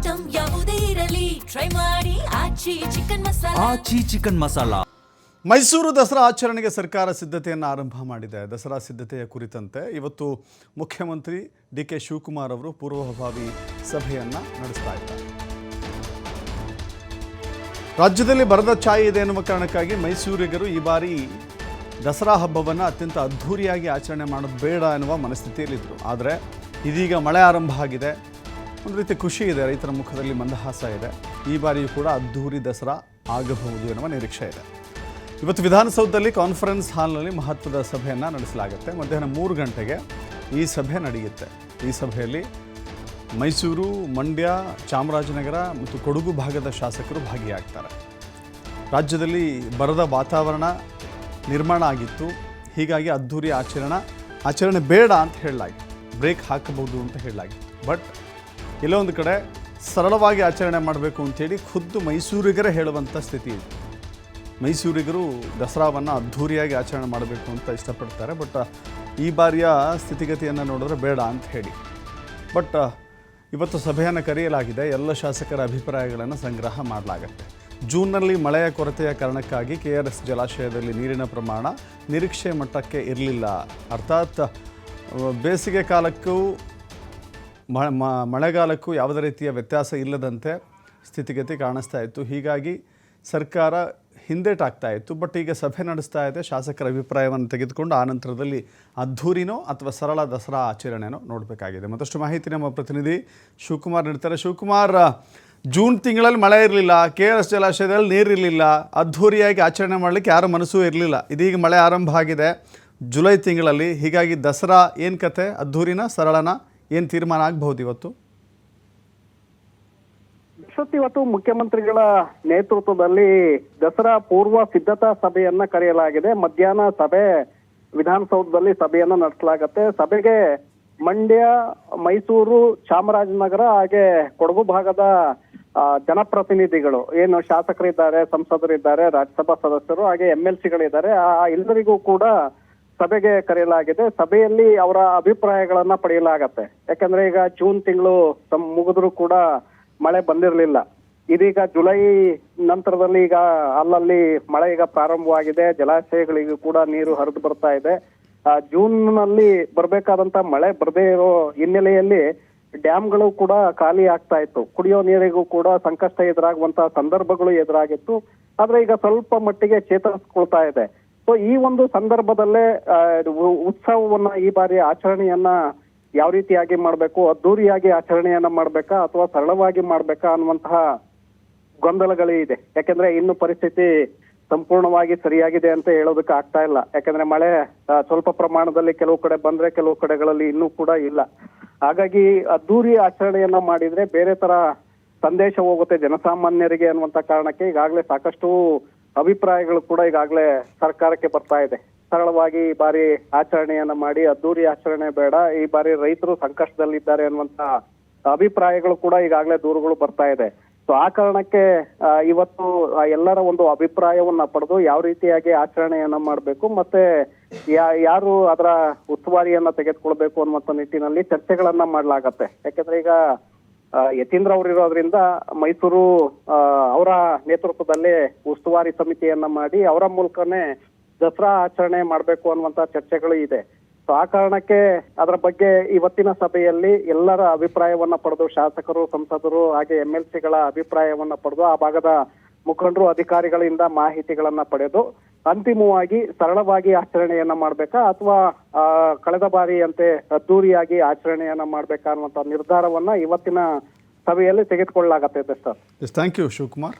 Item ಯಾವುದೇ ಇರಲಿ try ಮಾಡಿ ಆಚಿ ಚಿಕನ್ ಮಸಾಲಾ. ಮೈಸೂರು ದಸರಾ ಆಚರಣೆಗೆ ಸರ್ಕಾರ ಸಿದ್ಧತೆಯನ್ನು ಆರಂಭ ಮಾಡಿದೆ. ದಸರಾ ಸಿದ್ಧತೆಯ ಕುರಿತಂತೆ ಇವತ್ತು ಮುಖ್ಯಮಂತ್ರಿ ಡಿ ಕೆ ಶಿವಕುಮಾರ್ ಅವರು ಪೂರ್ವಭಾವಿ ಸಭೆಯನ್ನು ನಡೆಸ್ತಾ ಇದ್ದಾರೆ. ರಾಜ್ಯದಲ್ಲಿ ಬರದ ಛಾಯೆ ಇದೆ ಎನ್ನುವ ಕಾರಣಕ್ಕಾಗಿ ಮೈಸೂರಿಗರು ಈ ಬಾರಿ ದಸರಾ ಹಬ್ಬವನ್ನು ಅತ್ಯಂತ ಅದ್ಧೂರಿಯಾಗಿ ಆಚರಣೆ ಮಾಡೋದು ಬೇಡ ಎನ್ನುವ ಮನಸ್ಥಿತಿಯಲ್ಲಿದ್ದರು. ಆದರೆ ಇದೀಗ ಮಳೆ ಆರಂಭ ಆಗಿದೆ. ಒಂದು ರೀತಿ ಖುಷಿ ಇದೆ, ರೈತರ ಮುಖದಲ್ಲಿ ಮಂದಹಾಸ ಇದೆ. ಈ ಬಾರಿಯೂ ಕೂಡ ಅದ್ಧೂರಿ ದಸರಾ ಆಗಬಹುದು ಎನ್ನುವ ನಿರೀಕ್ಷೆ ಇದೆ. ಇವತ್ತು ವಿಧಾನಸೌಧದಲ್ಲಿ ಕಾನ್ಫರೆನ್ಸ್ ಹಾಲ್ನಲ್ಲಿ ಮಹತ್ವದ ಸಭೆಯನ್ನು ನಡೆಸಲಾಗುತ್ತೆ. ಮಧ್ಯಾಹ್ನ 3 ಗಂಟೆಗೆ ಈ ಸಭೆ ನಡೆಯುತ್ತೆ. ಈ ಸಭೆಯಲ್ಲಿ ಮೈಸೂರು, ಮಂಡ್ಯ, ಚಾಮರಾಜನಗರ ಮತ್ತು ಕೊಡಗು ಭಾಗದ ಶಾಸಕರು ಭಾಗಿಯಾಗ್ತಾರೆ. ರಾಜ್ಯದಲ್ಲಿ ಬರದ ವಾತಾವರಣ ನಿರ್ಮಾಣ ಆಗಿತ್ತು. ಹೀಗಾಗಿ ಅದ್ಧೂರಿ ಆಚರಣೆ ಬೇಡ ಅಂತ ಹೇಳಲಾಗಿತ್ತು, ಬ್ರೇಕ್ ಹಾಕಬಹುದು ಅಂತ ಹೇಳಲಾಗಿತ್ತು. ಬಟ್ ಎಲ್ಲೋ ಒಂದು ಕಡೆ ಸರಳವಾಗಿ ಆಚರಣೆ ಮಾಡಬೇಕು ಅಂಥೇಳಿ ಖುದ್ದು ಮೈಸೂರಿಗರೇ ಹೇಳುವಂಥ ಸ್ಥಿತಿ ಇದೆ. ಮೈಸೂರಿಗರು ದಸರಾವನ್ನು ಅದ್ಧೂರಿಯಾಗಿ ಆಚರಣೆ ಮಾಡಬೇಕು ಅಂತ ಇಷ್ಟಪಡ್ತಾರೆ. ಬಟ್ ಈ ಬಾರಿಯ ಸ್ಥಿತಿಗತಿಯನ್ನು ನೋಡಿದ್ರೆ ಬೇಡ ಅಂತ ಹೇಳಿ. ಬಟ್ ಇವತ್ತು ಸಭೆಯನ್ನು ಕರೆಯಲಾಗಿದೆ. ಎಲ್ಲ ಶಾಸಕರ ಅಭಿಪ್ರಾಯಗಳನ್ನು ಸಂಗ್ರಹ ಮಾಡಲಾಗುತ್ತೆ. ಜೂನ್ನಲ್ಲಿ ಮಳೆಯ ಕೊರತೆಯ ಕಾರಣಕ್ಕಾಗಿ KRS ಜಲಾಶಯದಲ್ಲಿ ನೀರಿನ ಪ್ರಮಾಣ ನಿರೀಕ್ಷೆ ಮಟ್ಟಕ್ಕೆ ಇರಲಿಲ್ಲ. ಅರ್ಥಾತ್ ಬೇಸಿಗೆ ಕಾಲಕ್ಕೂ ಮಳೆಗಾಲಕ್ಕೂ ಯಾವುದೇ ರೀತಿಯ ವ್ಯತ್ಯಾಸ ಇಲ್ಲದಂತೆ ಸ್ಥಿತಿಗತಿ ಕಾಣಿಸ್ತಾ ಇತ್ತು. ಹೀಗಾಗಿ ಸರ್ಕಾರ ಹಿಂದೇಟಾಗ್ತಾ ಇತ್ತು. ಬಟ್ ಈಗ ಸಭೆ ನಡೆಸ್ತಾ ಇದೆ. ಶಾಸಕರ ಅಭಿಪ್ರಾಯವನ್ನು ತೆಗೆದುಕೊಂಡು ಆ ನಂತರದಲ್ಲಿ ಅದ್ಧೂರಿನೋ ಅಥವಾ ಸರಳ ದಸರಾ ಆಚರಣೆನೋ ನೋಡಬೇಕಾಗಿದೆ. ಮತ್ತಷ್ಟು ಮಾಹಿತಿ ನಮ್ಮ ಪ್ರತಿನಿಧಿ ಶಿವಕುಮಾರ್ ನೀಡ್ತಾರೆ. ಶಿವಕುಮಾರ್, ಜೂನ್ ತಿಂಗಳಲ್ಲಿ ಮಳೆ ಇರಲಿಲ್ಲ, KRS ಜಲಾಶಯದಲ್ಲಿ ನೀರಿರಲಿಲ್ಲ, ಅದ್ಧೂರಿಯಾಗಿ ಆಚರಣೆ ಮಾಡಲಿಕ್ಕೆ ಯಾರ ಮನಸ್ಸೂ ಇರಲಿಲ್ಲ. ಇದೀಗ ಮಳೆ ಆರಂಭ ಆಗಿದೆ ಜುಲೈ ತಿಂಗಳಲ್ಲಿ. ಹೀಗಾಗಿ ದಸರಾ ಏನು ಕತೆ, ಅದ್ಧೂರಿನ ಸರಳನ, ಏನು ತೀರ್ಮಾನ ಆಗಬಹುದು ಇವತ್ತು? ಇವತ್ತು ಮುಖ್ಯಮಂತ್ರಿಗಳ ನೇತೃತ್ವದಲ್ಲಿ ದಸರಾ ಪೂರ್ವ ಸಿದ್ಧತಾ ಸಭೆಯನ್ನ ಕರೆಯಲಾಗಿದೆ. ಮಧ್ಯಾಹ್ನ ವಿಧಾನಸೌಧದಲ್ಲಿ ಸಭೆಯನ್ನ ನಡೆಸಲಾಗುತ್ತೆ. ಸಭೆಗೆ ಮಂಡ್ಯ, ಮೈಸೂರು, ಚಾಮರಾಜನಗರ ಹಾಗೆ ಕೊಡಗು ಭಾಗದ ಜನಪ್ರತಿನಿಧಿಗಳು, ಏನು ಶಾಸಕರಿದ್ದಾರೆ, ಸಂಸದರಿದ್ದಾರೆ, ರಾಜ್ಯಸಭಾ ಸದಸ್ಯರು ಹಾಗೆ MLCಗಳಿದ್ದಾರೆ, ಆ ಎಲ್ಲರಿಗೂ ಕೂಡ ಸಭೆಗೆ ಕರೆಯಲಾಗಿದೆ. ಸಭೆಯಲ್ಲಿ ಅವರ ಅಭಿಪ್ರಾಯಗಳನ್ನ ಪಡೆಯಲಾಗತ್ತೆ. ಯಾಕಂದ್ರೆ ಈಗ ಜೂನ್ ತಿಂಗಳು ಮುಗಿದ್ರು ಕೂಡ ಮಳೆ ಬಂದಿರಲಿಲ್ಲ. ಇದೀಗ ಜುಲೈ ನಂತರದಲ್ಲಿ ಈಗ ಅಲ್ಲಲ್ಲಿ ಮಳೆ ಈಗ ಪ್ರಾರಂಭವಾಗಿದೆ. ಜಲಾಶಯಗಳಿಗೂ ಕೂಡ ನೀರು ಹರಿದು ಬರ್ತಾ ಇದೆ. ಜೂನ್ ನಲ್ಲಿ ಬರ್ಬೇಕಾದಂತ ಮಳೆ ಬರದೇ ಇರೋ ಹಿನ್ನೆಲೆಯಲ್ಲಿ ಡ್ಯಾಮ್ಗಳು ಕೂಡ ಖಾಲಿ ಆಗ್ತಾ ಇತ್ತು. ಕುಡಿಯೋ ನೀರಿಗೂ ಕೂಡ ಸಂಕಷ್ಟ ಎದುರಾಗುವಂತಹ ಸಂದರ್ಭಗಳು ಎದುರಾಗಿತ್ತು. ಆದ್ರೆ ಈಗ ಸ್ವಲ್ಪ ಮಟ್ಟಿಗೆ ಚೇತರಿಸ್ಕೊಳ್ತಾ ಇದೆ. ಸೊ ಈ ಒಂದು ಸಂದರ್ಭದಲ್ಲೇ ಉತ್ಸವವನ್ನ ಈ ಬಾರಿ ಆಚರಣೆಯನ್ನ ಯಾವ ರೀತಿಯಾಗಿ ಮಾಡ್ಬೇಕು, ಅದ್ದೂರಿಯಾಗಿ ಆಚರಣೆಯನ್ನ ಮಾಡ್ಬೇಕಾ ಅಥವಾ ಸರಳವಾಗಿ ಮಾಡ್ಬೇಕಾ ಅನ್ನುವಂತಹ ಗೊಂದಲಗಳು ಇದೆ. ಯಾಕಂದ್ರೆ ಇನ್ನು ಪರಿಸ್ಥಿತಿ ಸಂಪೂರ್ಣವಾಗಿ ಸರಿಯಾಗಿದೆ ಅಂತ ಹೇಳೋದಕ್ಕೆ ಆಗ್ತಾ ಇಲ್ಲ. ಯಾಕಂದ್ರೆ ಮಳೆ ಸ್ವಲ್ಪ ಪ್ರಮಾಣದಲ್ಲಿ ಕೆಲವು ಕಡೆ ಬಂದ್ರೆ, ಕೆಲವು ಕಡೆಗಳಲ್ಲಿ ಇನ್ನೂ ಕೂಡ ಇಲ್ಲ. ಹಾಗಾಗಿ ಅದ್ದೂರಿ ಆಚರಣೆಯನ್ನ ಮಾಡಿದ್ರೆ ಬೇರೆ ತರ ಸಂದೇಶ ಹೋಗುತ್ತೆ ಜನಸಾಮಾನ್ಯರಿಗೆ ಅನ್ನುವಂತ ಕಾರಣಕ್ಕೆ ಈಗಾಗಲೇ ಸಾಕಷ್ಟು ಅಭಿಪ್ರಾಯಗಳು ಕೂಡ ಈಗಾಗಲೇ ಸರ್ಕಾರಕ್ಕೆ ಬರ್ತಾ ಇದೆ. ಸರಳವಾಗಿ ಈ ಬಾರಿ ಆಚರಣೆಯನ್ನ ಮಾಡಿ, ಅದ್ದೂರಿ ಆಚರಣೆ ಬೇಡ, ಈ ಬಾರಿ ರೈತರು ಸಂಕಷ್ಟದಲ್ಲಿದ್ದಾರೆ ಅನ್ನುವಂತ ಅಭಿಪ್ರಾಯಗಳು ಕೂಡ ಈಗಾಗಲೇ ದೂರುಗಳು ಬರ್ತಾ ಇದೆ. ಸೊ ಆ ಕಾರಣಕ್ಕೆ ಇವತ್ತು ಎಲ್ಲರ ಒಂದು ಅಭಿಪ್ರಾಯವನ್ನ ಪಡೆದು ಯಾವ ರೀತಿಯಾಗಿ ಆಚರಣೆಯನ್ನ ಮಾಡ್ಬೇಕು, ಮತ್ತೆ ಯಾರು ಅದರ ಉಸ್ತುವಾರಿಯನ್ನ ತೆಗೆದುಕೊಳ್ಬೇಕು ಅನ್ನುವಂತ ನಿಟ್ಟಿನಲ್ಲಿ ಚರ್ಚೆಗಳನ್ನ ಮಾಡ್ಲಾಗತ್ತೆ. ಯಾಕಂದ್ರೆ ಈಗ ಯತೀಂದ್ರ ಅವರು ಇರೋದ್ರಿಂದ ಮೈಸೂರು ಅವರ ನೇತೃತ್ವದಲ್ಲೇ ಉಸ್ತುವಾರಿ ಸಮಿತಿಯನ್ನ ಮಾಡಿ ಅವರ ಮೂಲಕನೇ ದಸರಾ ಆಚರಣೆ ಮಾಡ್ಬೇಕು ಅನ್ನುವಂತ ಚರ್ಚೆಗಳು ಇದೆ. ಸೊ ಆ ಕಾರಣಕ್ಕೆ ಅದರ ಬಗ್ಗೆ ಇವತ್ತಿನ ಸಭೆಯಲ್ಲಿ ಎಲ್ಲರ ಅಭಿಪ್ರಾಯವನ್ನ ಪಡೆದು, ಶಾಸಕರು, ಸಂಸದರು ಹಾಗೆ MLCಗಳ ಅಭಿಪ್ರಾಯವನ್ನ ಪಡೆದು, ಆ ಭಾಗದ ಮುಖಂಡರು, ಅಧಿಕಾರಿಗಳಿಂದ ಮಾಹಿತಿಗಳನ್ನ ಪಡೆದು ಅಂತಿಮವಾಗಿ ಸರಳವಾಗಿ ಆಚರಣೆಯನ್ನ ಮಾಡ್ಬೇಕಾ ಅಥವಾ ಕಳೆದ ಬಾರಿಯಂತೆ ಅದ್ದೂರಿಯಾಗಿ ಆಚರಣೆಯನ್ನ ಮಾಡ್ಬೇಕಾ ಅನ್ನುವಂತ ನಿರ್ಧಾರವನ್ನ ಇವತ್ತಿನ ಸಭೆಯಲ್ಲಿ ತೆಗೆದುಕೊಳ್ಳಲಾಗತ್ತೆ ಸರ್. Thank you Shivakumar.